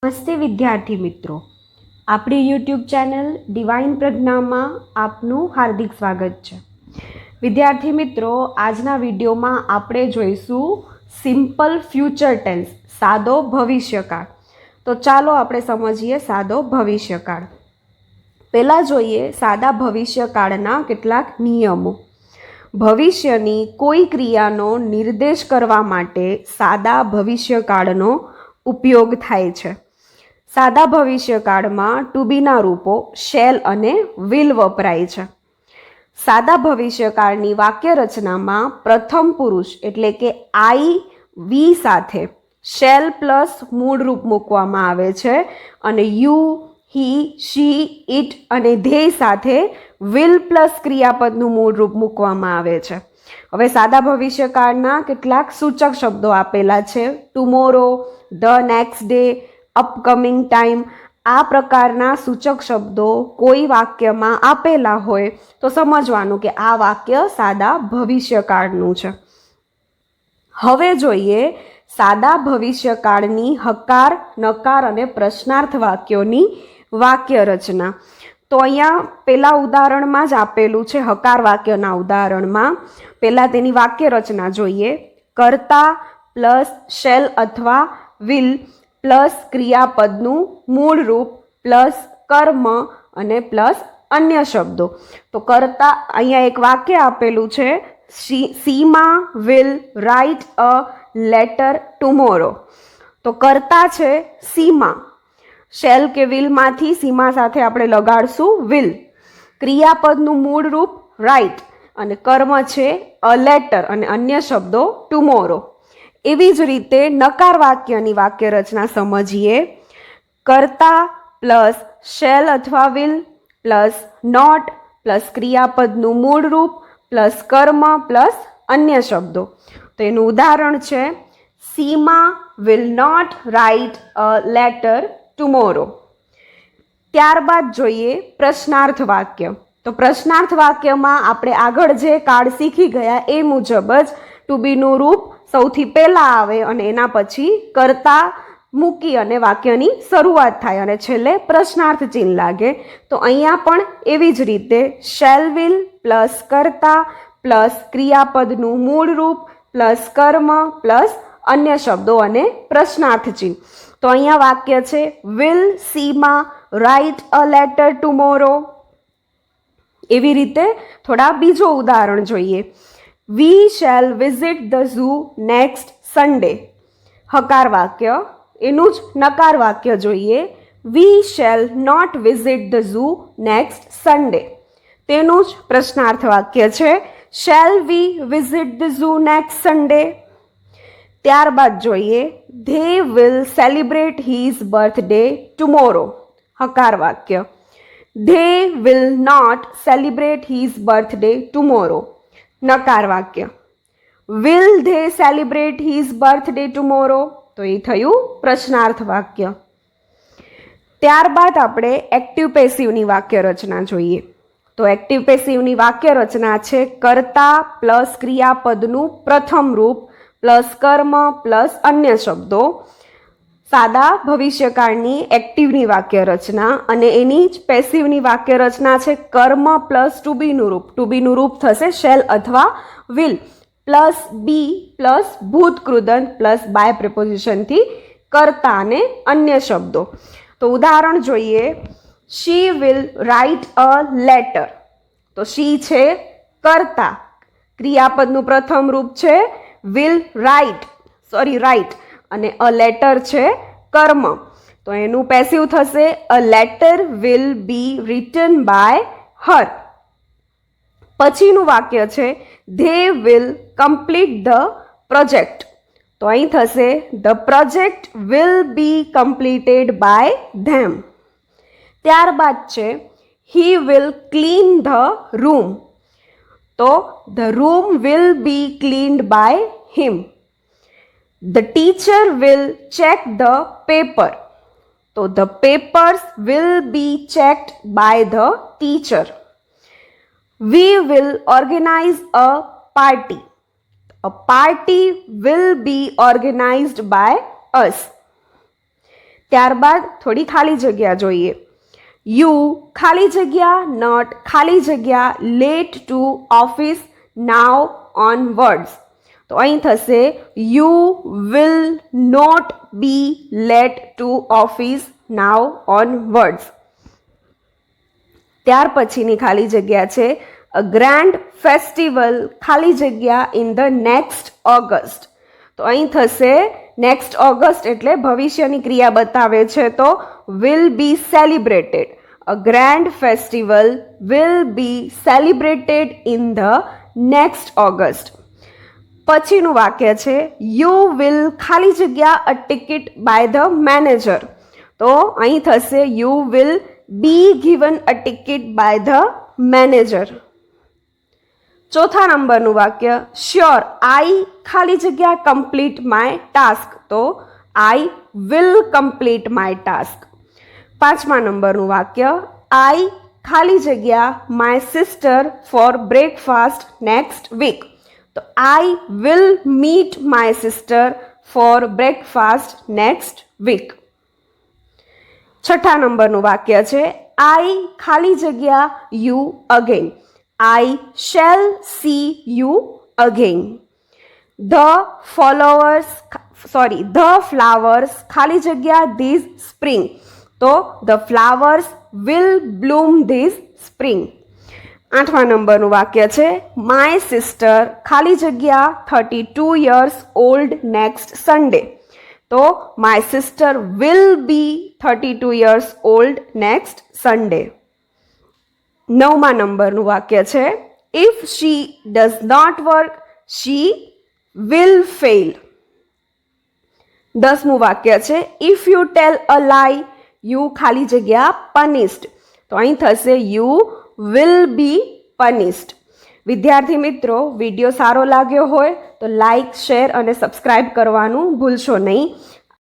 નમસ્તે વિદ્યાર્થી મિત્રો, આપણી યુટ્યુબ ચેનલ ડિવાઇન પ્રજ્ઞામાં આપનું હાર્દિક સ્વાગત છે. વિદ્યાર્થી મિત્રો, આજના વિડીયોમાં આપણે જોઈશું સિમ્પલ ફ્યુચર ટેન્સ, સાદો ભવિષ્યકાળ. તો ચાલો આપણે સમજીએ સાદો ભવિષ્યકાળ. પહેલાં જોઈએ સાદા ભવિષ્યકાળના કેટલાક નિયમો. ભવિષ્યની કોઈ ક્રિયાનો નિર્દેશ કરવા માટે સાદા ભવિષ્યકાળનો ઉપયોગ થાય છે. સાદા ભવિષ્યકાળમાં ટુ બીના રૂપો શેલ અને વિલ વપરાય છે. સાદા ભવિષ્યકાળની વાક્ય રચનામાં પ્રથમ પુરુષ એટલે કે આઈ વી સાથે શેલ પ્લસ મૂળ રૂપ મૂકવામાં આવે છે અને યુ, હી, શી, ઇટ અને ધેય સાથે વિલ પ્લસ ક્રિયાપદનું મૂળ રૂપ મૂકવામાં આવે છે. હવે સાદા ભવિષ્યકાળના કેટલાક સૂચક શબ્દો આપેલા છે. Tomorrow, the next day, upcoming time. આ પ્રકારના સૂચક શબ્દો કોઈ વાક્યમાં આપેલા હોય તો સમજવાનું કે આ વાક્ય સાદા ભવિષ્યકાળનું છે. હવે જોઈએ સાદા ભવિષ્યકાળની હકાર, નકાર અને પ્રશ્નાર્થ વાક્યોની વાક્ય રચના. તો અહીંયા પેલા ઉદાહરણમાં જ આપેલું છે. હકાર વાક્યના ઉદાહરણમાં પહેલાં તેની વાક્ય રચના જોઈએ. કર્તા પ્લસ શેલ અથવા વિલ પ્લસ ક્રિયાપદનું મૂળ રૂપ પ્લસ કર્મ અને પ્લસ અન્ય શબ્દો. તો કર્તા, અહીંયા એક વાક્ય આપેલું છે, Seema will write a letter tomorrow. તો કર્તા છે સીમા, શેલ કે વિલમાંથી સીમા સાથે આપણે લગાડશું વિલ. ક્રિયાપદનું મૂળ રૂપ રાઇટ અને કર્મ છે અ લેટર અને અન્ય શબ્દો ટુમોરો. એવી જ રીતે નકાર વાક્યની વાક્ય રચના સમજીએ. કર્તા પ્લસ શેલ અથવા વિલ પ્લસ નોટ પ્લસ ક્રિયાપદનું મૂળ રૂપ પ્લસ કર્મ પ્લસ અન્ય શબ્દો. તો એનું ઉદાહરણ છે Seema will not write a letter tomorrow. ત્યારબાદ જોઈએ પ્રશ્નાર્થ વાક્ય. તો પ્રશ્નાર્થ વાક્યમાં આપણે આગળ જે કાળ શીખી ગયા એ મુજબ જ ટુ બીનું રૂપ સૌથી પહેલાં આવે અને એના પછી કર્તા મૂકી અને વાક્યની શરૂઆત થાય અને છેલ્લે પ્રશ્નાર્થ ચિહ્ન લાગે. તો અહીંયા પણ એવી જ રીતે શેલ વિલ પ્લસ કર્તા પ્લસ ક્રિયાપદનું મૂળ રૂપ પ્લસ કર્મ પ્લસ અન્ય શબ્દો અને પ્રશ્નાર્થ ચિહ્ન. તો અહીંયા વાક્ય છે will Seema write a letter tomorrow. એવી રીતે થોડા બીજો ઉદાહરણ જોઈએ. We shall visit the zoo next Sunday. હકાર વાક્ય. એનું જ નકાર વાક્ય જોઈએ. We shall not visit the zoo next Sunday. તેનું જ પ્રશ્નાર્થ વાક્ય છે shall we visit the zoo next Sunday. ત્યારબાદ જોઈએ they will celebrate his birthday tomorrow. હકાર વાક્ય. They will not celebrate his birthday tomorrow. નકાર વાક્ય. Will they celebrate his birthday tomorrow. તો એ થયું પ્રશ્નાર્થ વાક્ય. ત્યારબાદ આપણે એક્ટિવ પેસિવની વાક્ય રચના જોઈએ. તો એક્ટિવ પેસિવની વાક્ય રચના છે કર્તા પ્લસ ક્રિયાપદનું પ્રથમ રૂપ પ્લસ કર્મ પ્લસ અન્ય શબ્દો. સાદા ભવિષ્યકાળની એક્ટિવની વાક્ય રચના અને એની જ પેસિવની વાક્ય રચના છે કર્મ પ્લસ ટુ બીનું રૂપ. ટુ બીનું રૂપ થશે શેલ અથવા વિલ પ્લસ બી પ્લસ ભૂતકૃદંત પ્લસ બાય પ્રિપોઝિશનથી કર્તા અને અન્ય શબ્દો. તો ઉદાહરણ જોઈએ. She will write a letter. તો શી છે કર્તા, ક્રિયાપદનું પ્રથમ રૂપ છે વિલ રાઇટ અને અ લેટર છે કર્મ. તો એનું પેસિવ થશે a letter will be written by her. પછીનું વાક્ય છે they will complete the project. તો અહીં થશે the project will be completed by them. ત્યારબાદ છે he will clean the room. તો the room will be cleaned by him. The teacher will check the paper. તો the papers will be checked by the teacher. We will organize a party. A party will be organized by us. ત્યારબાદ થોડી ખાલી જગ્યા જોઈએ. You ખાલી જગ્યા note ખાલી જગ્યા late to office now onwards. તો અહીં થશે you will not be late to office now onwards. ત્યાર પછીની ખાલી જગ્યા છે અ ગ્રાન્ડ ફેસ્ટિવલ ખાલી જગ્યા ઇન ધ નેક્સ્ટ ઓગસ્ટ. તો અહીં થશે નેક્સ્ટ ઓગસ્ટ એટલે ભવિષ્યની ક્રિયા બતાવે છે તો will be celebrated. A grand festival will be celebrated in the next August. પછીનું વાક્ય છે યુ વિલ ખાલી જગ્યા a ticket by the manager. તો અહીં થશે you will be given a ticket by the manager. ચોથા નંબરનું વાક્ય શ્યોર આઈ ખાલી જગ્યા કમ્પ્લીટ માય ટાસ્ક. તો I will complete my task. પાંચમા નંબરનું વાક્ય આઈ ખાલી જગ્યા my sister for breakfast next week. તો I will meet my sister for breakfast next week. છઠ્ઠા નંબરનું વાક્ય છે આઈ ખાલી જગ્યા you again. I shall see you again. The flowers ખાલી જગ્યા ધીઝ સ્પ્રિંગ. તો the flowers will bloom these spring. આઠમા નંબરનું વાક્ય છે માય સિસ્ટર ખાલી જગ્યા 32 years ઓલ્ડ નેક્સ્ટ સન્ડે. તો my sister will be 32 years old next Sunday. નવમા નંબરનું વાક્ય છે if she does not work she will fail. દસમું વાક્ય છે ઇફ યુ ટેલ અ લાઈ યુ ખાલી જગ્યા પનિશ્ડ. તો અહીં થશે યુ વિલ બી પનિશ્ડ. વિદ્યાર્થી મિત્રો, વિડીયો સારો લાગ્યો હોય તો લાઈક, શેર અને સબસ્ક્રાઈબ કરવાનું ભૂલશો નહીં.